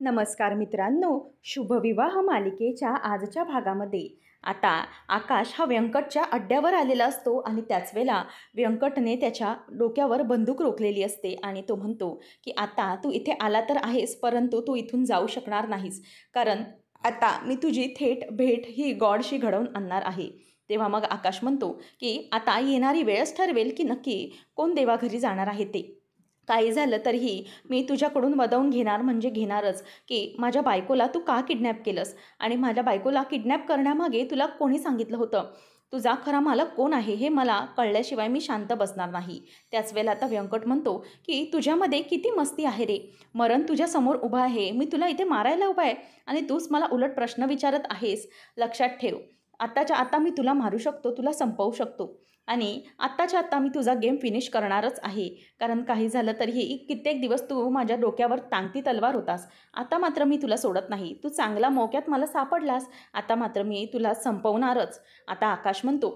नमस्कार मित्रांनो, शुभविवाह मालिकेच्या आजच्या भागामध्ये आता आकाश हा व्यंकटच्या अड्ड्यावर आलेला असतो आणि त्याच वेळेला व्यंकटने त्याच्या डोक्यावर बंदूक रोखलेली असते आणि तो म्हणतो की आता तू इथे आला तर आहेस, परंतु तू इथून जाऊ शकणार नाहीस, कारण आता मी तुझी थेट भेट ही गॉडशी घडवून आणणार आहे. तेव्हा मग आकाश म्हणतो की आता येणारी वेळच ठरवेल की नक्की कोण देवाघरी जाणार आहे ते. काही झालं तरीही मी तुझ्याकडून वदवून घेणार म्हणजे घेणारच, की माझ्या बायकोला तू का किडनॅप केलंस आणि माझ्या बायकोला किडनॅप करण्यामागे तुला कोणी सांगितलं होतं? तुझा खरा मालक कोण आहे हे मला कळल्याशिवाय मी शांत बसणार नाही. त्याच वेळेला आता व्यंकट म्हणतो, की तुझ्यामध्ये किती मस्ती आहे रे. मरण तुझ्यासमोर उभं आहे. मी तुला इथे मारायला उभा आहे आणि तूच मला उलट प्रश्न विचारत आहेस. लक्षात ठेव, आत्ताच्या आता मी तुला मारू शकतो, तुला संपवू शकतो आणि आत्ताच्या आत्ता मी तुझा गेम फिनिश करणारच आहे. कारण काही झालं तरीही कित्येक दिवस तू माझ्या डोक्यावर टांगती तलवार होतास. आता मात्र मी तुला सोडत नाही. तू चांगला मोक्यात मला सापडलास. आता मात्र मी तुला संपवणारच. आता आकाश म्हणतो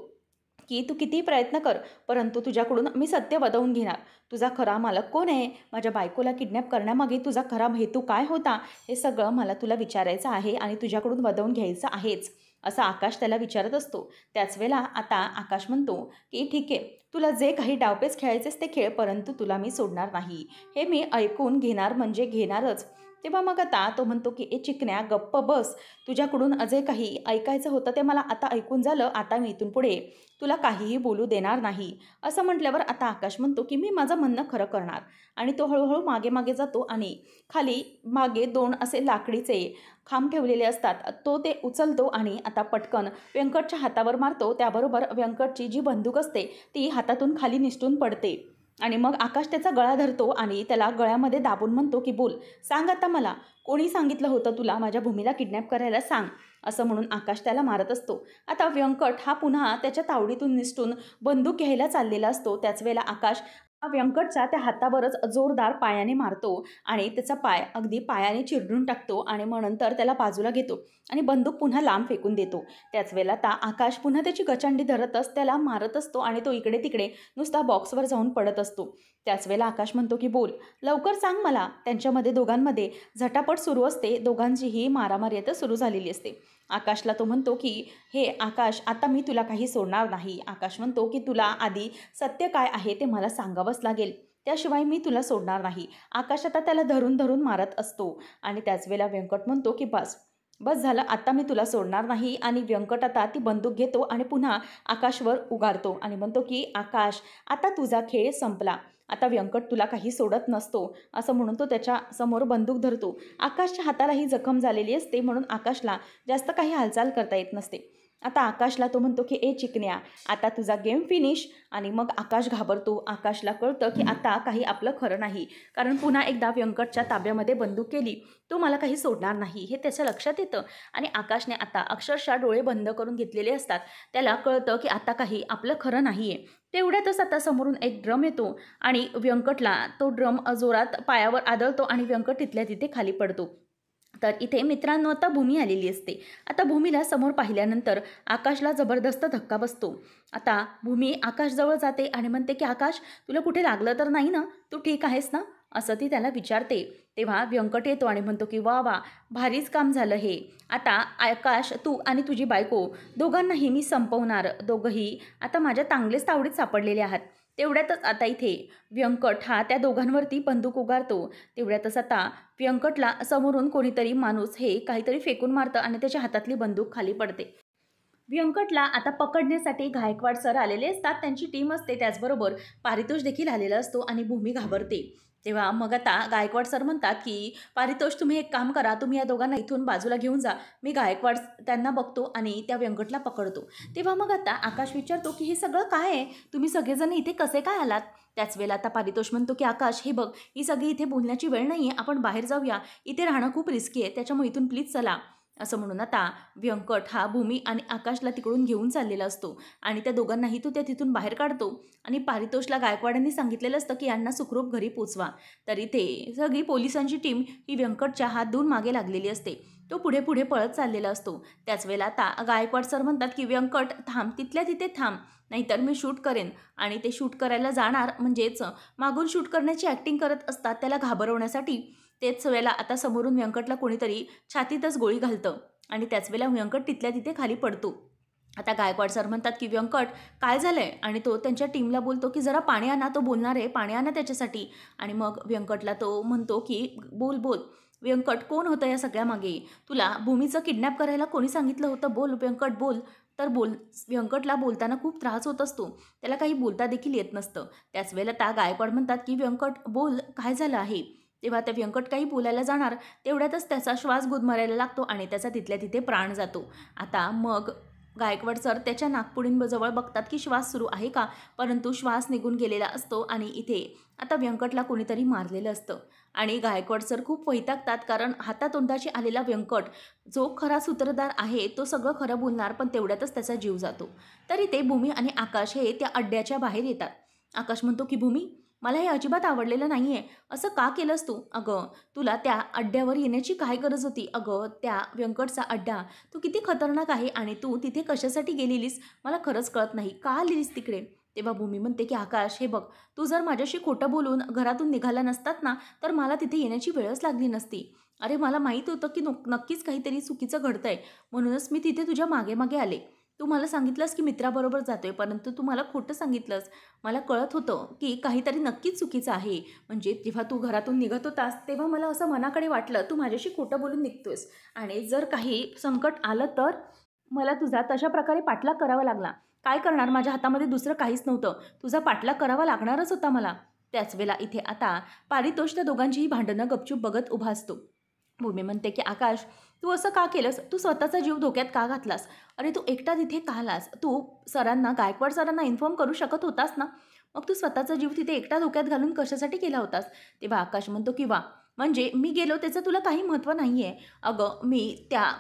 की तू कितीही प्रयत्न कर, परंतु तुझ्याकडून मी सत्य वदवून घेणार. तुझा खरा मालक कोण आहे? माझ्या बायकोला किडनॅप करण्यामागे तुझा खरा हेतू काय होता? हे सगळं मला तुला विचारायचं आहे आणि तुझ्याकडून वदवून घ्यायचं आहेच, असं आकाश त्याला विचारत असतो. त्याच वेळेला आता आकाश म्हणतो की ठीक आहे, तुला जे काही डावपेच खेळायचेस ते खेळ, परंतु तुला मी सोडणार नाही. हे मी ऐकून घेणार म्हणजे घेणारच. तेव्हा मग आता तो म्हणतो की ए चिकन्या, गप्प बस. तुझ्याकडून जे काही ऐकायचं होतं ते मला आता ऐकून झालं. आता मी इथून पुढे तुला काहीही बोलू देणार नाही. असं म्हटल्यावर आता आकाश म्हणतो की मी माझं म्हणणं खरं करणार. आणि तो हळूहळू मागे मागे जातो आणि खाली मागे 2 असे लाकडीचे खांब ठेवलेले असतात. तो ते उचलतो आणि आता पटकन व्यंकटच्या हातावर मारतो. त्याबरोबर व्यंकटची जी बंदूक असते ती हातातून खाली निसटून पडते. आणि मग आकाश त्याचा गळा धरतो आणि त्याला गळ्यामध्ये दाबून म्हणतो की बोल, सांग आता मला, कोणी सांगितलं होतं तुला माझ्या भूमीला किडनॅप करायला, सांग. असं म्हणून आकाश त्याला मारत असतो. आता व्यंकट हा पुन्हा त्याच्या तावडीतून निसटून बंदूक घ्यायला चाललेला असतो. त्याच वेळेला आकाश हा व्यंकटच्या त्या हातावरच जोरदार पायाने मारतो आणि त्याचा पाय अगदी पायाने चिरडून टाकतो आणि मग नंतर त्याला बाजूला घेतो आणि बंदूक पुन्हा लांब फेकून देतो. त्याच वेळेला आता आकाश पुन्हा त्याची गचंडी धरतच त्याला मारत असतो आणि तो इकडे तिकडे नुसता बॉक्सवर जाऊन पडत असतो. त्याच वेळेला आकाश म्हणतो की बोल, लवकर सांग मला. त्यांच्यामध्ये दोघांमध्ये झटापट सुरू असते. दोघांचीही मारामारी आता सुरू झालेली असते. आकाशला तो म्हणतो की हे आकाश, आता मी तुला काही सोडणार नाही. आकाश म्हणतो की तुला आधी सत्य काय आहे ते मला सांगावंच लागेल, त्याशिवाय मी तुला सोडणार नाही. आकाश आता त्याला धरून धरून मारत असतो आणि त्याच वेळेला व्यंकट म्हणतो की बस बस झालं, आता मी तुला सोडणार नाही. आणि व्यंकट आता ती बंदूक घेतो आणि पुन्हा आकाशवर उगारतो आणि म्हणतो की आकाश, आता तुझा खेळ संपला. आता व्यंकट तुला काही सोडत नसतो. असं म्हणून तो त्याच्या समोर बंदूक धरतो. आकाशच्या हातालाही जखम झालेली असते, म्हणून आकाशला जास्त काही हालचाल करता येत नसते. आता आकाशला तो म्हणतो की ए चिकन्या, आता तुझा गेम फिनिश. आणि मग आकाश घाबरतो. आकाशला कळतं की आता काही आपलं खरं नाही, कारण पुन्हा एकदा व्यंकटच्या ताब्यामध्ये बंदूक केली, तो मला काही सोडणार नाही हे त्याच्या लक्षात येतं. आणि आकाशने आता अक्षरशः डोळे बंद करून घेतलेले असतात. त्याला कळतं की आता काही आपलं खरं नाही आहे. तेवढ्यातच आता समोरून एक ड्रम येतो आणि व्यंकटला तो ड्रम जोरात पायावर आदळतो आणि व्यंकट तिथल्या तिथे खाली पडतो. तर इथे मित्रांनो आता भूमी आलेली असते. आता भूमीला समोर पाहिल्यानंतर आकाशला जबरदस्त धक्का बसतो. आता भूमी आकाशजवळ जाते आणि म्हणते की आकाश, तुला कुठे लागलं तर नाही ना? तू ठीक आहेस ना? असं ती त्याला विचारते. तेव्हा व्यंकट येतो आणि म्हणतो की वा वा, भारीच काम झालं हे. आता आकाश, तू आणि तुझी बायको दोघांनाही मी संपवणार. दोघंही आता माझ्या चांगलेच तावडीत सापडलेले आहात. तेवढ्यातच आता इथे व्यंकट हा त्या दोघांवरती बंदूक उगारतो. तेवढ्यातच आता व्यंकटला समोरून कोणीतरी माणूस हे काहीतरी फेकून मारतं आणि त्याच्या हातातली बंदूक खाली पडते. व्यंकटला आता पकडण्यासाठी गायकवाड सर आलेले असतात. त्यांची टीम असते. त्याचबरोबर पारितोष देखील आलेला असतो आणि भूमी घाबरते. तेव्हा मग आता गायकवाड सर म्हणतात की पारितोष, तुम्ही एक काम करा, तुम्ही या दोघांना इथून बाजूला घेऊन जा. मी गायकवाड त्यांना बघतो आणि त्या व्यंकटला पकडतो. तेव्हा मग आता आकाश विचारतो की हे सगळं काय आहे? तुम्ही सगळेजण इथे कसे काय आलात? त्याच वेळेला आता पारितोष म्हणतो की आकाश, हे बघ, ही सगळी इथे बोलण्याची वेळ नाही आहे. आपण बाहेर जाऊया. इथे राहणं खूप रिस्की आहे, त्याच्यामुळे इथून प्लीज चला. असं म्हणून आता व्यंकट हा भूमी आणि आकाशला तिकडून घेऊन चाललेला असतो आणि त्या दोघांनाही तो त्या तिथून बाहेर काढतो. आणि पारितोषला गायकवाडांनी सांगितलेलं असतं की यांना सुखरूप घरी पोचवा. तर इथे सगळी पोलिसांची टीम ही व्यंकटच्या हात धुवून मागे लागलेली असते. तो पुढे पुढे पळत चाललेला असतो. त्याच वेळेला आता गायकवाड सर म्हणतात की व्यंकट थांब, तिथल्या तिथे थांब, नाहीतर मी शूट करेन. आणि ते शूट करायला जाणार म्हणजेच मागून शूट करण्याची ॲक्टिंग करत असतात त्याला घाबरवण्यासाठी. तेच वेळेला आता समोरून व्यंकटला कोणीतरी छातीतच गोळी घालतं आणि त्याच वेळेला व्यंकट तिथल्या तिथे खाली पडतो. आता गायकवाड सर म्हणतात की व्यंकट काय झालंय, आणि तो त्यांच्या टीमला बोलतो की जरा पाणी आणा, तो बोलणार आहे, पाणी आणा त्याच्यासाठी. आणि मग व्यंकटला तो म्हणतो की बोल बोल व्यंकट, कोण होतं या सगळ्यामागे? तुला भूमीचं किडनॅप करायला कोणी सांगितलं होतं? बोल व्यंकट बोल. तर व्यंकटला बोलताना खूप त्रास होत असतो, त्याला काही बोलता देखील येत नसतं. त्याच वेळेला त्या गायकवाड म्हणतात की व्यंकट बोल, काय झालं आहे? तेव्हा त्या व्यंकट काही बोलायला जाणार तेवढ्यातच त्याचा श्वास गुदमरायला लागतो आणि त्याचा तिथल्या तिथे प्राण जातो. आता मग गायकवाड सर त्याच्या नाकपुडींजवळ बघतात की श्वास सुरू आहे का, परंतु श्वास निघून गेलेला असतो आणि इथे आता व्यंकटला कोणीतरी मारलेलं असतं. आणि गायकवाड सर खूप वैतागतात, कारण हातातोंडाशी आलेला व्यंकट जो खरा सूत्रधार आहे तो सगळं खरं बोलणार, पण तेवढ्यातच त्याचा जीव जातो. तरी ते भूमी आणि आकाश हे त्या अड्ड्याच्या बाहेर येतात. आकाश म्हणतो की भूमी, मला हे अजिबात आवडलेलं नाही आहे, असं का केलंस तू? अगं, तुला त्या अड्ड्यावर येण्याची काय गरज होती? अगं, त्या व्यंकटचा अड्डा तो किती खतरनाक आहे आणि तू तिथे कशासाठी गेलेलीस मला खरंच कळत नाही. का आलेलीस तिकडे? तेव्हा भूमी म्हणते की आकाश, हे बघ, तू जर माझ्याशी खोटं बोलून घरातून निघाला नसतात ना, तर मला तिथे येण्याची वेळच लागली नसती. अरे, मला माहीत होतं की नक्कीच काहीतरी चुकीचं घडतंय, म्हणूनच मी तिथे तुझ्या मागे मागे आले. तू मला सांगितलंस की मित्राबरोबर जातोय, परंतु तू मला खोटं सांगितलंस. मला कळत होतं की काहीतरी नक्कीच चुकीचं आहे. म्हणजे जेव्हा तू घरातून निघत होतास तेव्हा मला असं मनाकडे वाटलं तू माझ्याशी खोटं बोलून निघतोयस, आणि जर काही संकट आलं तर मला तुझा तशा प्रकारे पाठलाग करावा लागला. काय करणार, माझ्या हातामध्ये दुसरं काहीच नव्हतं, तुझा पाठलाग करावा लागणारच होता मला. त्याच वेळेला इथे आता पारितोष त्या दोघांचीही भांडणं गपचूप बघत उभा असतो. भूमी म्हणते की आकाश, तू असं का केलंस? तू स्वतःचा जीव धोक्यात का घातलास? अरे, तू एकटा तिथे का आलास? तू सरांना, गायकवाड सरांना इन्फॉर्म करू शकत होतास ना? मग तू स्वतःचा जीव तिथे एकटा धोक्यात घालून कशासाठी केला होतास? तेव्हा आकाश म्हणतो की वा, म्हणजे मी गेलो त्याचं तुला काही महत्त्व नाही आहे. अगं, मी त्या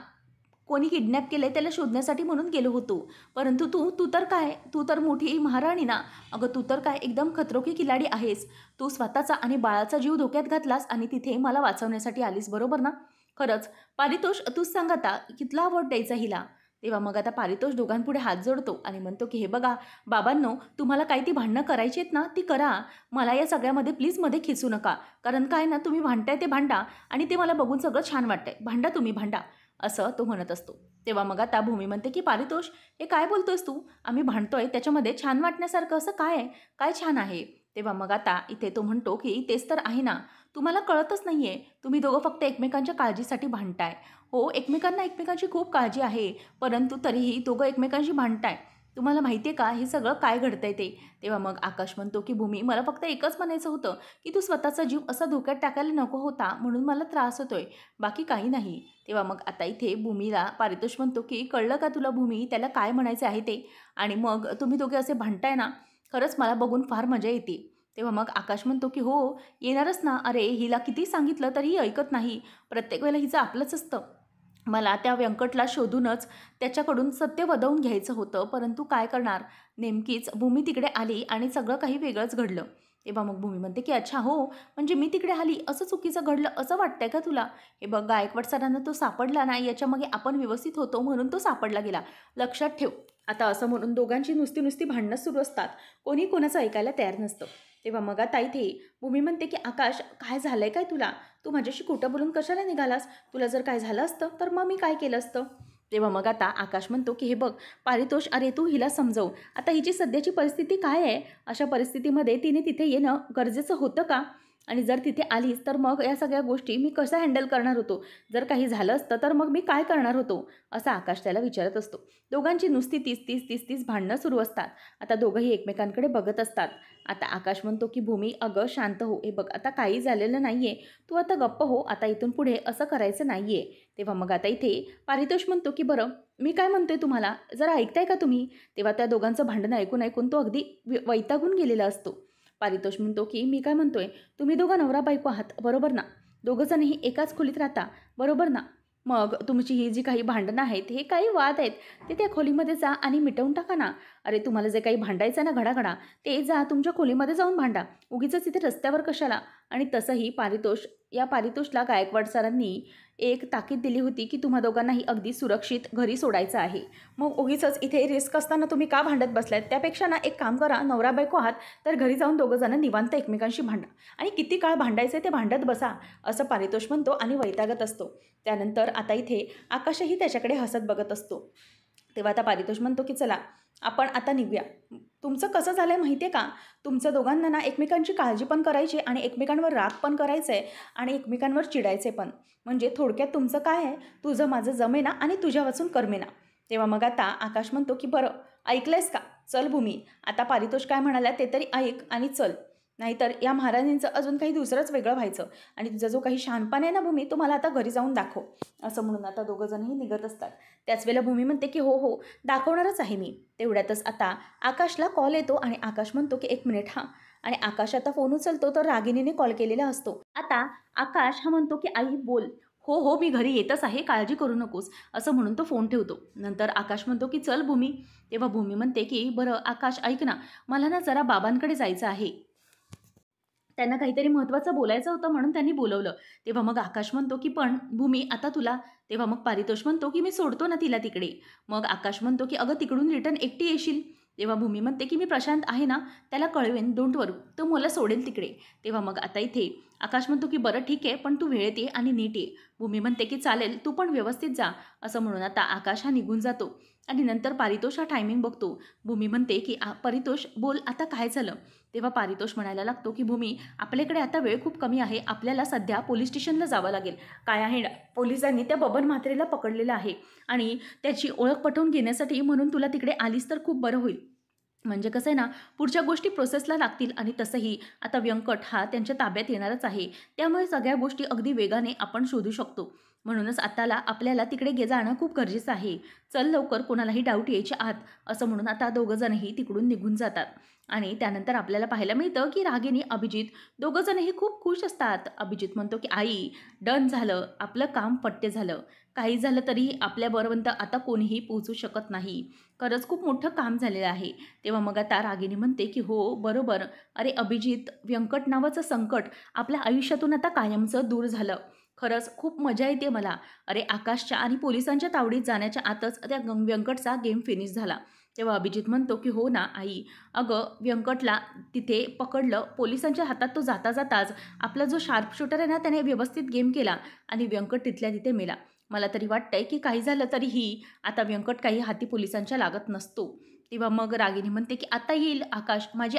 कोणी किडनॅप केलं आहे त्याला शोधण्यासाठी म्हणून गेलो होतो, परंतु तू तू तर काय, तू तर मोठी महाराणी ना. अगं, तू तर काय एकदम खतरो की खिलाडी आहेस. तू स्वतःचा आणि बाळाचा जीव धोक्यात घातलास आणि तिथे मला वाचवण्यासाठी आलीस, बरोबर ना? खरंच पारितोष, तूच सांग आता कितला अवॉर्ड द्यायचा हिला? तेव्हा मग आता पारितोष दोघांपुढे हात जोडतो आणि म्हणतो की हे बघा बाबांनो, तुम्हाला काही ती भांडणं करायची आहेत ना ती करा, मला या सगळ्यामध्ये प्लीज मध्ये खिचू नका. कारण काय ना, तुम्ही भांडताय ते भांडा आणि ते मला बघून सगळं छान वाटतंय, भांडा तुम्ही भांडा, असं तो म्हणत असतो. तेव्हा मग आता भूमी म्हणते की पारितोष, हे काय बोलतोयस तू? आम्ही भांडतोय त्याच्यामध्ये छान वाटण्यासारखं असं काय आहे? काय छान आहे? तेव्हा मग आता इथे तो म्हणतो की तेच तर आहे ना, तुम्हाला कळतच नाही आहे, तुम्ही दोघं फक्त एकमेकांच्या काळजीसाठी भांडताय. हो, एकमेकांना एकमेकांची खूप काळजी आहे, परंतु तरीही दोघं एकमेकांशी भांडताय. तुम्हाला माहिती आहे का हे सगळं काय घडतंय ते? तेव्हा मग आकाश म्हणतो की भूमी, मला फक्त एकच म्हणायचं होतं की तू स्वतःचा जीव असा धोक्यात टाकायला नको होता, म्हणून मला त्रास होतोय, बाकी काही नाही. तेव्हा मग आता इथे भूमीला पारितोष म्हणतो की कळलं का तुला भूमी, त्याला काय म्हणायचं आहे ते? आणि मग तुम्ही दोघे असे भांडताय ना, खरंच मला बघून फार मजा येते. तेव्हा मग आकाश म्हणतो की हो, येणारच ना. अरे, हिला किती सांगितलं तरीही ऐकत नाही, प्रत्येक वेळेला हिचं आपलंच असतं. मला त्या व्यंकटला शोधूनच त्याच्याकडून सत्य वदवून घ्यायचं होतं, परंतु काय करणार, नेमकीच भूमी तिकडे आली आणि सगळं काही वेगळंच घडलं. तेव्हा मग भूमी म्हणते की अच्छा हो, म्हणजे मी तिकडे आली असं चुकीचं घडलं असं वाटतंय का तुला? हे बघ, गायकवाड सरांना तो सापडला नाही, याच्यामागे आपण व्यवस्थित होतो म्हणून तो सापडला गेला, लक्षात ठेव. आता असं म्हणून दोघांची नुसती नुसती भांडणं सुरू असतात, कोणी कोणाचं ऐकायला तयार नसतं. तेव्हा मग आता इथे भूमी म्हणते की आकाश, काय झालंय काय तुला? तू माझ्याशी खोटं बोलून कशाला निघालास? तुला जर काय झालं असतं तर मग मी काय केलं असतं? तेव्हा मग आता आकाश म्हणतो की हे बघ पारितोष, अरे तू हिला समजव, आता हिची सध्याची परिस्थिती काय आहे, अशा परिस्थितीमध्ये तिने तिथे येणं गरजेचं होतं का? आणि जर तिथे आलीस तर मग या सगळ्या गोष्टी मी कशा हँडल करणार होतो? जर काही झालं असतं तर मग मी काय करणार होतो? असं आकाश त्याला विचारत असतो. दोघांची नुसती 30-30 भांडणं सुरू असतात. आता दोघंही एकमेकांकडे बघत असतात. आता आकाश म्हणतो की भूमी, अगं शांत हो, हे बघ आता काही झालेलं नाही आहे, तू आता गप्प हो, आता इथून पुढे असं करायचं नाही आहे. तेव्हा मग आता इथे पारितोष म्हणतो की बरं, मी काय म्हणतोय तुम्हाला जरा ऐकताय का तुम्ही? तेव्हा त्या दोघांचं भांडणं ऐकून ऐकून तो अगदी वैतागून गेलेला असतो. पारितोष म्हणतो की मी काय म्हणतोय, तुम्ही दोघं नवरा बायको आहात, बरोबर ना? दोघंजणही एकाच खोलीत राहता, बरोबर ना? मग तुमची ही जी काही भांडणं आहेत, हे काही वाद आहेत, ते त्या खोलीमध्ये जा आणि मिटवून टाका ना. अरे तुम्हाला जे काही भांडायचं आहे ना घडाघडा, ते जा तुमच्या खोलीमध्ये जाऊन भांडा, उगीचच इथे रस्त्यावर कशाला. आणि तसंही या पारितोषला गायकवाड सरांनी एक ताकीद दिली होती की तुम्हा दोघांनाही अगदी सुरक्षित घरी सोडायचं आहे. मग उगीचच इथे रिस्क असताना तुम्ही का भांडत बसलात? त्यापेक्षा ना एक काम करा, नवरा बायको आहात तर घरी जाऊन दोघंजणं निवांत एकमेकांशी भांडा आणि किती काळ भांडायचं ते भांडत बसा, असं पारितोष म्हणतो आणि वैतागत असतो. त्यानंतर आता इथे आकाशही त्याच्याकडे हसत बघत असतो. तेव्हा आता पारितोष म्हणतो की चला आपण आता निघूया. तुमचं कसं झालं आहे माहिती आहे का, तुमचं दोघांना ना एकमेकांची काळजी पण करायची आणि एकमेकांवर राग पण करायचं आहे आणि एकमेकांवर चिडायचे पण. म्हणजे थोडक्यात तुमचं काय आहे, तुझं माझं जमेना आणि तुझ्या वाचून करमेना. तेव्हा मग आता आकाश म्हणतो की बरं ऐकलंयस का, चल भूमी, आता पारितोष काय म्हणाला ते तरी ऐक आणि चल, नाहीतर या महाराणींचं अजून काही दुसरंच वेगळं व्हायचं आणि तुझा जो काही शहाणपण आहे ना भूमी, तो मला आता घरी जाऊन दाखव. असं म्हणून आता दोघंजणही निघत असतात. त्याच वेळेला भूमी म्हणते की हो हो दाखवणारच आहे मी. तेवढ्यातच आता आकाशला कॉल येतो आणि आकाश म्हणतो की 1 मिनिट हां. आणि आकाश आता फोन उचलतो तर रागिनीने कॉल केलेला असतो. आता आकाश हा म्हणतो की आई बोल. हो हो मी घरी येतच आहे, काळजी करू नकोस, असं म्हणून तो फोन ठेवतो. नंतर आकाश म्हणतो की चल भूमी. तेव्हा भूमी म्हणते की बरं आकाश ऐक ना, मला ना जरा बाबांकडे जायचं आहे, त्यांना काहीतरी महत्त्वाचं बोलायचं होतं म्हणून त्यांनी बोलवलं. तेव्हा मग आकाश म्हणतो की पण भूमी आता तुला. तेव्हा मग पारितोष म्हणतो की मी सोडतो ना तिला तिकडे. मग आकाश म्हणतो की अगं तिकडून रिटर्न एकटी येशील. तेव्हा भूमी म्हणते की मी प्रशांत आहे ना, त्याला कळवेन, डोंट वरी, तो मला सोडेल तिकडे. तेव्हा मग आता इथे आकाश म्हणतो की बरं ठीक आहे, पण तू वेळेत ये आणि नीट ये. भूमी म्हणते की चालेल, तू पण व्यवस्थित जा. असं म्हणून आता आकाश हा निघून जातो आणि नंतर पारितोष हा टायमिंग बघतो. भूमी म्हणते की परितोष बोल आता काय झालं. तेव्हा पारितोष म्हणायला लागतो की भूमी आपल्याकडे आता वेळ खूप कमी आहे, आपल्याला सध्या पोलीस स्टेशनला जावं लागेल. काय आहे पोलिसांनी त्या बबन म्हात्रेला पकडलेलं आहे आणि त्याची ओळख पटवून घेण्यासाठी म्हणून तुला तिकडे आलीस तर खूप बरं होईल. म्हणजे कसं आहे ना, पुढच्या गोष्टी प्रोसेसला लागतील आणि तसंही आता व्यंकट हा त्यांच्या ताब्यात येणारच आहे. त्यामुळे सगळ्या गोष्टी अगदी वेगाने आपण शोधू शकतो. म्हणूनच आताला आपल्याला तिकडे जाणं खूप गरजेचं आहे. चल लवकर, कोणालाही डाऊट यायच्या आत, असं म्हणून आता दोघंजणही तिकडून निघून जातात. आणि त्यानंतर आपल्याला पाहायला मिळतं की रागिनी, अभिजित दोघंजणही खूप खुश असतात. अभिजित म्हणतो की आई डन झालं, आपलं काम पट्टे झालं. काही झालं तरी आपल्याबरोबर आता कोणीही पोहोचू शकत नाही. खरंच खूप मोठं काम झालेलं आहे. तेव्हा मग आता रागिनी म्हणते की हो बरोबर. अरे अभिजित, व्यंकट नावाचं संकट आपल्या आयुष्यातून आता कायमचं दूर झालं. खरंच खूप मजा येते मला. अरे आकाशच्या आणि पोलिसांच्या तावडीत जाण्याच्या आतच त्या व्यंकटचा गेम फिनिश झाला. तेव्हा अभिजित म्हणतो की हो ना आई, अगं व्यंकटला तिथे पकडलं, पोलिसांच्या हातात तो जाता जाताच आपला जो शार्प शूटर आहे ना, त्याने व्यवस्थित गेम केला आणि व्यंकट तिथल्या तिथे मेला. मला तरी वाटतंय की काही झालं तरीही आता व्यंकट काही हाती पोलिसांच्या लागत नसतो. तेव्हा मग रागिनी म्हणते की आता येईल आकाश, माझी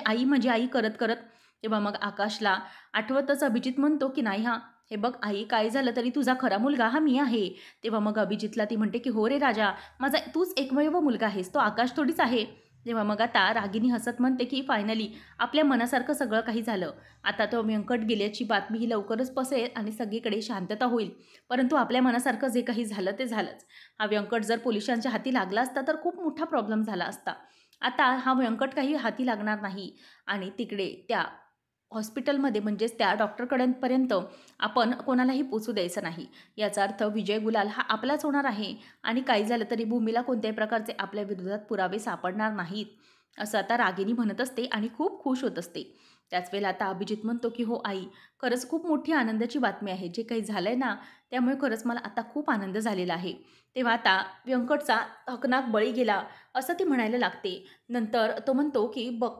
आई करत करत. तेव्हा मग आकाशला आठवतच अभिजित म्हणतो की नाही हां, हे बघ आई, काय झालं तरी तुझा खरा मुलगा हा मी आहे. तेव्हा मग अभिजितला ती म्हणते की हो रे राजा, माझा तूच एकमेव मुलगा आहेस, तो आकाश थोडीच आहे. तेव्हा मग आता रागिनी हसत म्हणते की फायनली आपल्या मनासारखं सगळं काही झालं. आता तो व्यंकट गेल्याची बातमी ही लवकरच पसरेल आणि सगळीकडे शांतता होईल. परंतु आपल्या मनासारखं जे काही झालं ते झालंच. हा व्यंकट जर पोलिसांच्या हाती लागला असता तर खूप मोठा प्रॉब्लेम झाला असता. आता हा व्यंकट काही हाती लागणार नाही आणि तिकडे त्या हॉस्पिटलमध्ये म्हणजेच त्या डॉक्टरकडपर्यंत आपण कोणालाही पोचू द्यायचं नाही. याचा अर्थ विजय गुलाल हा आपलाच होणार आहे आणि काही झालं तरी भूमीला कोणत्याही प्रकारचे आपल्या विरोधात पुरावे सापडणार नाहीत, असं आता रागिनी म्हणत असते आणि खूप खुश होत असते. त्याच वेळेला आता अभिजित म्हणतो की हो आई, खरंच खूप मोठी आनंदाची बातमी आहे. जे काही झालं आहे ना, त्यामुळे खरंच मला आता खूप आनंद झालेला आहे. तेव्हा आता व्यंकटचा हकनाक बळी गेला असं ती म्हणायला लागते. नंतर तो म्हणतो की बघ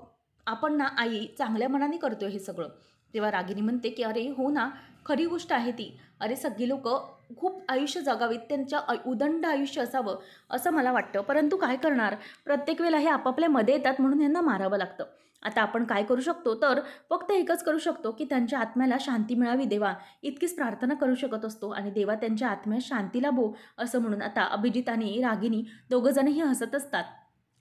आपण ना आई चांगल्या मनाने करतोय हे सगळं. तेव्हा रागिनी म्हणते की अरे हो ना, खरी गोष्ट आहे ती. अरे सगळी लोकं खूप आयुष्य जगावीत, त्यांच्या उदंड आयुष्य असावं असं मला वाटतं. परंतु काय करणार, प्रत्येक वेळेला हे आपापल्या मध्ये येतात म्हणून यांना मारावं लागतं. आता आपण काय करू शकतो तर फक्त एकच करू शकतो की त्यांच्या आत्म्याला शांती मिळावी देवा, इतकीच प्रार्थना करू शकत असतो आणि देवा त्यांच्या आत्म्यास शांती लाभो, असं म्हणून आता अभिजित आणि रागिनी दोघंजणही हसत असतात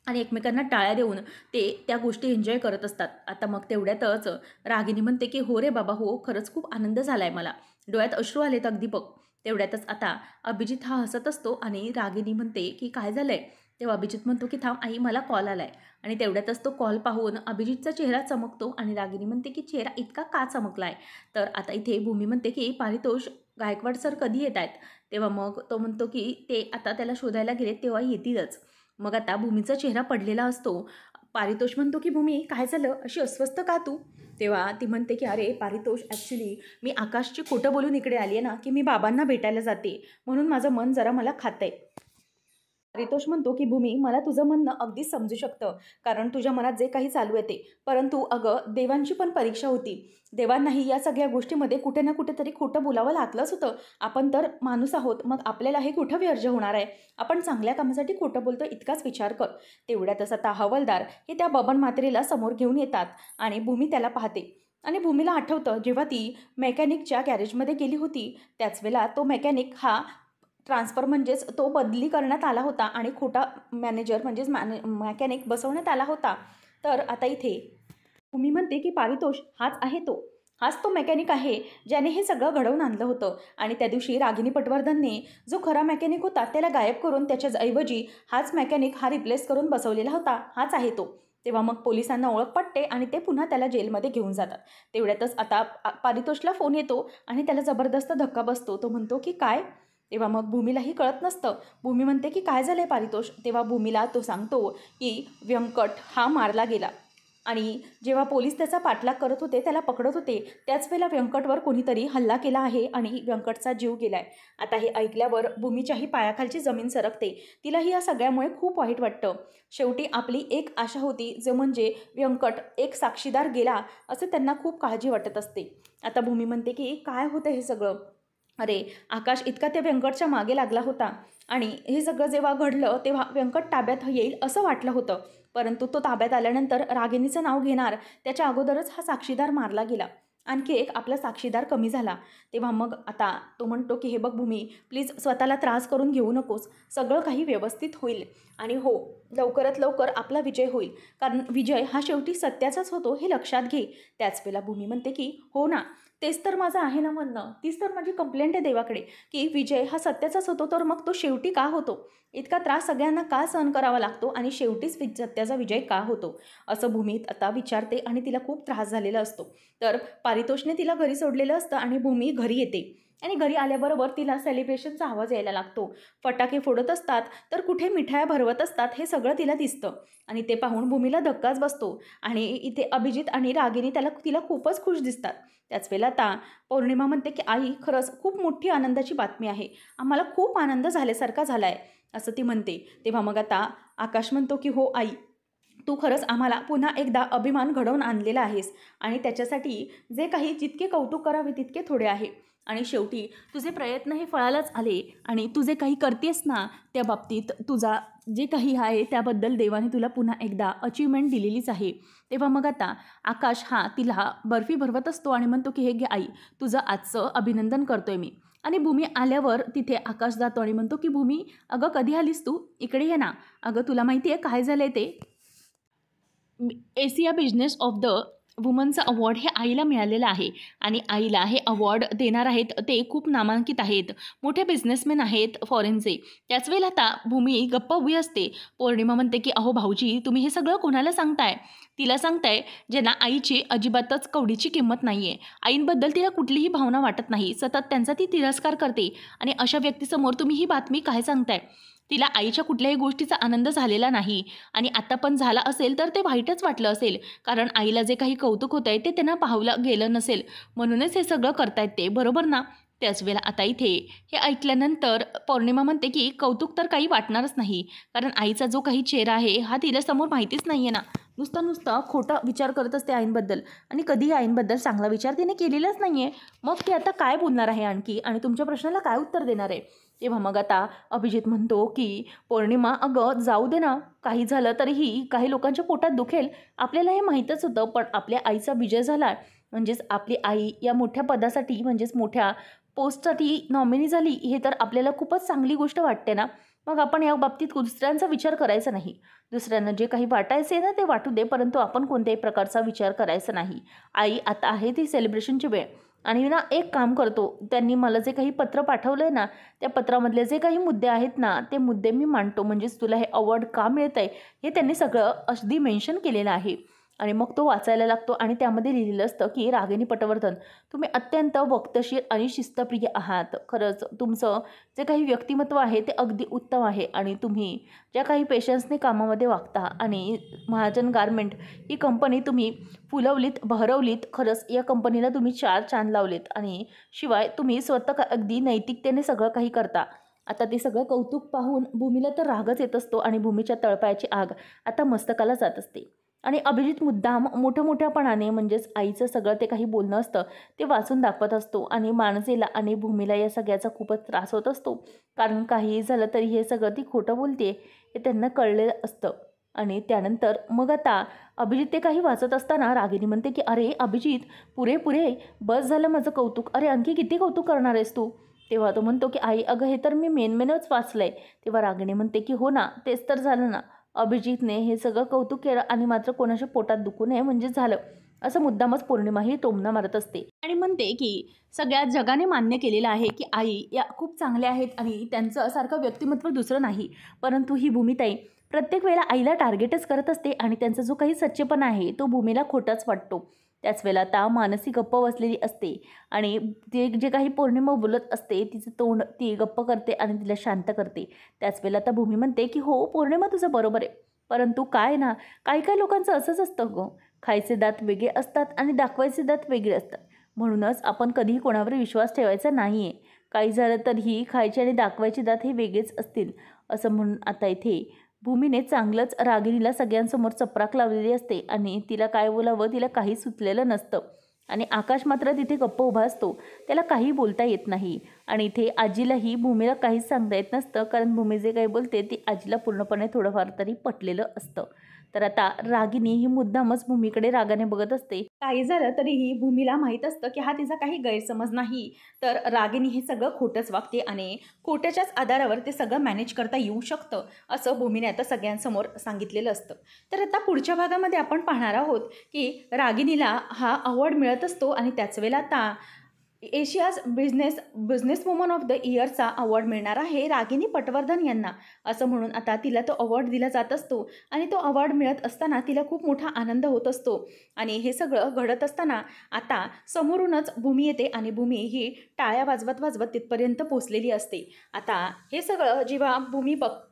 आणि एकमेकांना टाळ्या देऊन ते त्या गोष्टी एन्जॉय करत असतात. आता मग तेवढ्यातच रागिनी म्हणते की हो रे बाबा हो, खरंच खूप आनंद झाला आहे मला, डोळ्यात अश्रू आलेत अगदी बघ. तेवढ्यातच आता अभिजित हा हसत असतो आणि रागिनी म्हणते की काय झालं आहे. तेव्हा अभिजित म्हणतो की थांब आई, मला कॉल आला आहे. आणि तेवढ्यातच तो कॉल पाहून अभिजितचा चेहरा चमकतो आणि रागिनी म्हणते की चेहरा इतका का चमकला आहे. तर आता इथे भूमी म्हणते की पारितोष, गायकवाड सर कधी येत आहेत. तेव्हा मग तो म्हणतो की ते आता त्याला शोधायला गेले तेव्हा येतीलच. मग आता भूमीचा चेहरा पडलेला असतो. पारितोष म्हणतो की भूमी काय झालं, अशी अस्वस्थ का तू? तेव्हा ती म्हणते की अरे पारितोष, ॲक्च्युली मी आकाशची खोटं बोलून इकडे आली आहे ना, की मी बाबांना भेटायला जाते, म्हणून माझं मन जरा मला खातंय. पारितोष म्हणतो की भूमी मला तुझं म्हणणं अगदीच समजू शकतं, कारण तुझ्या मनात जे काही चालू आहे ते. परंतु अगं देवांची पण परीक्षा होती. देवांनाही या सगळ्या गोष्टीमध्ये कुठे ना कुठेतरी खोटं बोलावं लागलंच होतं. आपण तर माणूस आहोत, मग आपल्याला हे कुठं वर्ज्य होणार आहे? आपण चांगल्या कामासाठी खोटं बोलतो इतकाच विचार कर. तेवढ्यातच आता हवालदार हे त्या बबन मात्रेला समोर घेऊन येतात आणि भूमी त्याला पाहते. आणि भूमीला आठवतं जेव्हा ती मेकॅनिकच्या गॅरेजमध्ये गेली होती, त्याच वेळेला तो मेकॅनिक हा ट्रान्सफर म्हणजेच तो बदली करण्यात आला होता आणि खोटा मॅनेजर म्हणजेच मेकॅनिक बसवण्यात आला होता. तर आता इथे भूमी म्हणते की पारितोष हाच आहे तो, हाच तो मेकॅनिक आहे ज्याने हे सगळं घडवून आणलं होतं. आणि त्या दिवशी रागिनी पटवर्धनने जो खरा मेकॅनिक होता त्याला गायब करून त्याच्या ऐवजी हाच मेकॅनिक हा रिप्लेस करून बसवलेला होता, हाच आहे तो. तेव्हा मग पोलिसांना ओळख पटते आणि ते पुन्हा त्याला जेलमध्ये घेऊन जातात. तेवढ्यातच आता पारितोषला फोन येतो आणि त्याला जबरदस्त धक्का बसतो. तो म्हणतो की काय? तेव्हा मग भूमीलाही कळत नसतं. भूमी म्हणते की काय झालं आहे पारितोष? तेव्हा भूमीला तो सांगतो की व्यंकट हा मारला गेला आणि जेव्हा पोलीस त्याचा पाठलाग करत होते, त्याला पकडत होते, त्याच वेळेला व्यंकटवर कोणीतरी हल्ला केला आहे आणि व्यंकटचा जीव गेला आहे. आता हे ऐकल्यावर भूमीच्याही पायाखालची जमीन सरकते. तिलाही या सगळ्यामुळे खूप वाईट वाटतं. शेवटी आपली एक आशा होती, जो म्हणजे व्यंकट एक साक्षीदार गेला, असं त्यांना खूप काळजी वाटत असते. आता भूमी म्हणते की काय होतं हे सगळं? अरे आकाश इतका त्या व्यंकटच्या मागे लागला होता आणि हे सगळं जेव्हा घडलं तेव्हा व्यंकट ताब्यात येईल असं वाटलं होतं. परंतु तो ताब्यात आल्यानंतर रागिणीचं नाव घेणार त्याच्या अगोदरच हा साक्षीदार मारला गेला. आणखी एक आपला साक्षीदार कमी झाला. तेव्हा मग आता तो म्हणतो की हे बघ भूमी, प्लीज स्वतःला त्रास करून घेऊ नकोस, सगळं काही व्यवस्थित होईल. आणि हो, लवकरात लवकर आपला विजय होईल, कारण विजय हा शेवटी सत्याचाच होतो हे लक्षात घे. त्याच वेळेला भूमी म्हणते की हो ना, तेच तर माझं आहे ना म्हणणं, तीच तर माझी कंप्लेंट आहे देवाकडे, की विजय हा सत्याचाच होतो, तर मग तो शेवटी का होतो? इतका त्रास सगळ्यांना का सहन करावा लागतो आणि शेवटीच सत्याचा विजय का होतो? असं भूमीत आता विचारते आणि तिला खूप त्रास झालेला असतो. तर पारितोषने तिला घरी सोडलेलं असतं आणि भूमी घरी येते आणि घरी आल्याबरोबर तिला सेलिब्रेशनचा आवाज यायला लागतो. फटाके फोडत असतात, तर कुठे मिठाया भरवत असतात, हे सगळं तिला दिसतं आणि ते पाहून भूमीला धक्काच बसतो. आणि इथे अभिजित आणि रागिनी तिला खूपच खुश दिसतात. त्याच वेळेला आता पौर्णिमा म्हणते की आई, खरंच खूप मोठी आनंदाची बातमी आहे, आम्हाला खूप आनंद झाल्यासारखा झाला आहे, असं ती म्हणते. तेव्हा मग आता आकाश म्हणतो की हो आई, तू खरंच आम्हाला पुन्हा एकदा अभिमान घडवून आणलेला आहेस आणि त्याच्यासाठी जे काही जितके कौतुक करावे तितके थोडे आहे. आणि शेवटी तुझे प्रयत्न हे फळालाच आले आणि तू जे काही करतेस ना, त्या बाबतीत तुझा जे काही आहे त्याबद्दल देवाने तुला पुन्हा एकदा अचीवमेंट दिलेलीच आहे. तेव्हा मग आता आकाश हा तिला बर्फी भरवत असतो आणि म्हणतो की हे घे आई, तुझं आजचं अभिनंदन करतोय मी. आणि भूमी आल्यावर तिथे आकाश जातो आणि म्हणतो की भूमी, अगं कधी आलीस तू? इकडे ये ना. अगं तुला माहिती आहे काय झालं आहे ते? एशिया बिझनेस ऑफ द वुमनचा अवॉर्ड हे आईला मिळालेलं आहे आणि आईला हे अवॉर्ड देणार आहेत ते खूप नामांकित आहेत, मोठे बिझनेसमॅन आहेत फॉरेनचे. त्याच वेळेला आता भूमी गप्प उभी असते. पौर्णिमा म्हणते की अहो भाऊजी, तुम्ही हे सगळं कोणाला सांगताय? तिला सांगताय ज्यांना आईची अजिबातच कवडीची किंमत नाही आहे, आईंबद्दल तिला कुठलीही भावना वाटत नाही, सतत त्यांचा ती तिरस्कार करते आणि अशा व्यक्तीसमोर तुम्ही ही बातमी काय सांगताय? तिला आईच्या कुठल्याही गोष्टीचा आनंद झालेला नाही आणि आता पण झाला असेल तर ते वाईटच वाटलं असेल, कारण आईला जे काही कौतुक होतं आहे ते त्यांना पाहलं गेलं नसेल, म्हणूनच हे सगळं करतायत ते, बरोबर ना? त्याच वेळेला आता इथे हे ऐकल्यानंतर पौर्णिमा म्हणते की कौतुक तर काही वाटणारच नाही, कारण आईचा जो काही चेहरा आहे हा तिला समोर माहितीच नाही आहे ना. नुसता खोटा विचार करत असते आईंबद्दल आणि कधीही आईंबद्दल चांगला विचार तिने केलेलाच नाही आहे. मग ती आता काय बोलणार आहे आणखी आणि तुमच्या प्रश्नाला काय उत्तर देणार आहे? तेव्हा मग आता अभिजित म्हणतो की पौर्णिमा, अगं जाऊ दे ना, काही झालं तरीही काही लोकांच्या पोटात दुखेल, आपल्याला हे माहीतच होतं, पण आपल्या आईचा विजय झाला, म्हणजेच आपली आई या मोठ्या पदासाठी म्हणजेच मोठ्या पोस्टसाठी नॉमिनी झाली, हे तर आपल्याला खूपच चांगली गोष्ट वाटते ना. मग आपण या बाबतीत दुसऱ्यांचा विचार करायचा नाही. दुसऱ्यांना जे काही वाटायचे ना ते वाटू दे, परंतु आपण कोणत्याही प्रकारचा विचार करायचा नाही. आई, आता आहे ती सेलिब्रेशनची वेळ आणि ना एक काम करतो, त्यांनी मला जे काही पत्र पाठवलं आहे ना, त्या पत्रामधले जे काही मुद्दे आहेत ना ते मुद्दे मी मांडतो, म्हणजेच तुला हे अवॉर्ड का मिळतं आहे हे त्यांनी सगळं अगदी मेन्शन केलेलं आहे. आणि मग तो वाचायला लागतो आणि त्यामध्ये लिहिलेलं असतं की रागिनी पटवर्धन, तुम्ही अत्यंत वक्तशीर आणि शिस्तप्रिय आहात. खरंच तुमचं जे काही व्यक्तिमत्व आहे ते अगदी उत्तम आहे आणि तुम्ही ज्या काही पेशन्सने कामामध्ये वागता आणि महाजन गारमेंट ही कंपनी तुम्ही फुलवलीत, बहरवलीत. खरंच या कंपनीला तुम्ही 4 चांद लावलेत आणि शिवाय तुम्ही स्वतः अगदी नैतिकतेने सगळं काही करता. आता ते सगळं कौतुक पाहून भूमीला तर रागच येत असतो आणि भूमीच्या तळपायाची आग आता मस्तकाला जात असते. आणि अभिजित मुद्दाम मोठ्यापणाने म्हणजेच आईचं सगळं ते काही बोलणं असतं ते वाचून दाखवत असतो आणि मानसीला आणि भूमीला या सगळ्याचा खूपच त्रास होत असतो. कारण काहीही झालं तरी हे सगळं ती खोटं बोलते हे त्यांना कळलेलं असतं. आणि त्यानंतर मग आता अभिजित ते काही वाचत असताना रागिनी म्हणते की अरे अभिजित, पुरे पुरे बस झालं माझं कौतुक, अरे आणखी किती कौतुक करणार आहेस तू. तेव्हा तो म्हणतो की आई अगं हे तर मी मेनच वाचलं आहे. तेव्हा रागिणी म्हणते की हो ना, तेच तर झालं ना. अभिजितने हे सगळं कौतुक केलं आणि मात्र कोणाच्या पोटात दुखू नये म्हणजे झालं, असं मुद्दामच पौर्णिमाही टोमणा मारत असते आणि म्हणते की सगळ्या जगाने मान्य केलेलं आहे की आई या खूप चांगल्या आहेत आणि त्यांचं सारखं व्यक्तिमत्व दुसरं नाही. परंतु ही भूमिताई प्रत्येक वेळेला आईला टार्गेटच करत असते आणि त्यांचा जो काही सच्चेपणा आहे तो भूमीला खोटाच वाटतो. त्याच वेळेला आता मानसी गप्प बसलेली असते आणि ते जे काही पौर्णिमा बोलत असते तिचं तोंड ती गप्प करते आणि तिला शांत करते. त्याच वेळेला आता भूमी म्हणते की हो पौर्णिमा तुझं बरोबर आहे, परंतु काय ना, काही लोकांचं असंच असतं गं, खायचे दात वेगळे असतात आणि दाखवायचे दात वेगळे असतात. म्हणूनच आपण कधीही कोणावर विश्वास ठेवायचा नाही आहे. काही झालं तरीही खायचे आणि दाखवायचे दात हे वेगळेच असतील असं म्हणून आता इथे भूमीने चांगलंच रागिनीला सगळ्यांसमोर चपराक लावलेली असते आणि तिला काय बोलावं तिला काही सुचलेलं नसतं. आणि आकाश मात्र तिथे गप्प उभा असतो, त्याला काही बोलता येत नाही. आणि इथे आजीलाही भूमीला काहीच सांगता येत नसतं, कारण भूमी जे काही बोलते ती आजीला पूर्णपणे थोडंफार तरी पटलेलं असतं. तर आता रागिनी ही मुद्दामच भूमीकडे रागाने बघत असते. काही झालं तरीही भूमीला माहीत असतं की हा तिचा काही गैरसमज नाही, तर रागिनी हे सगळं खोटंच वागते आणि खोट्याच्याच आधारावर ते सगळं मॅनेज करता येऊ शकतं असं भूमीने आता सगळ्यांसमोर सांगितलेलं असतं. तर आता पुढच्या भागामध्ये आपण पाहणार आहोत की रागिनीला हा अवॉर्ड मिळत असतो आणि त्याच वेळेला आता Asia's business woman of the इयरचा अवॉर्ड मिळणार आहे रागिनी पटवर्धन यांना, असं म्हणून आता तिला तो अवॉर्ड दिला जात असतो. आणि तो अवॉर्ड मिळत असताना तिला खूप मोठा आनंद होत असतो. आणि हे सगळं घडत असताना आता समोरूनच भूमी येते आणि भूमी ही टाळ्या वाजवत वाजवत तिथपर्यंत पोचलेली असते. आता हे सगळं जेव्हा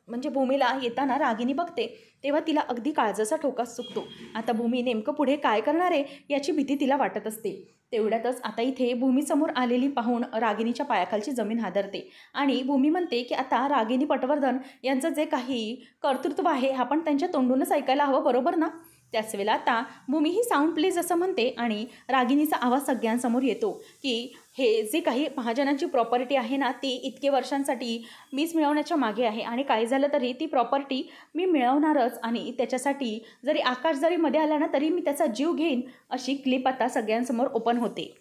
म्हणजे भूमीला येताना रागिनी बघते तेव्हा तिला अगदी काळजाचा ठोकाच चुकतो. आता भूमी नेमकं पुढे काय करणार आहे याची भीती तिला वाटत असते. तेवढ्यातच आता इथे भूमीसमोर आलेली पाहून रागिनीच्या पायाखालची जमीन हादरते आणि भूमी म्हणते की आता रागिनी पटवर्धन यांचं जे काही कर्तृत्व आहे आपण त्यांच्या तोंडूनच ऐकायला हवं, बरोबर ना. त्याच वेळेला आता भूमी ही साऊंड प्लीज असं म्हणते आणि रागिनीचा आवाज सगळ्यांसमोर येतो की हे जे काही महाजनांची प्रॉपर्टी आहे ना ती इतके वर्षांसाठी मीच मिळवण्याच्या मागे आहे आणि काही झालं तरी ती प्रॉपर्टी मी मिळवणारच आणि त्याच्यासाठी जरी आकाश जरी मध्ये आला ना तरी मी त्याचा जीव घेईन, अशी क्लिप आता सगळ्यांसमोर ओपन होते.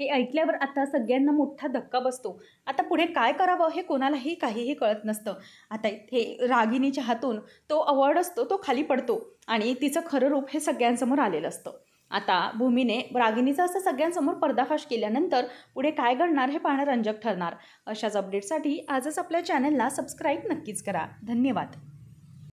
हे ऐकल्यावर आता सगळ्यांना मोठा धक्का बसतो. आता पुढे काय करावं हे कोणालाही काहीही कळत नसतं. आता इथे रागिनीच्या हातून तो अवॉर्ड असतो तो खाली पडतो आणि तिचं खरं रूप हे सगळ्यांसमोर आलेलं असतं. आता भूमीने रागिनीचा असं सगळ्यांसमोर पर्दाफाश केल्यानंतर पुढे काय घडणार हे पाहणं रंजक ठरणार. अशाच अपडेटसाठी आजच आपल्या चॅनलला सबस्क्राईब नक्कीच करा. धन्यवाद.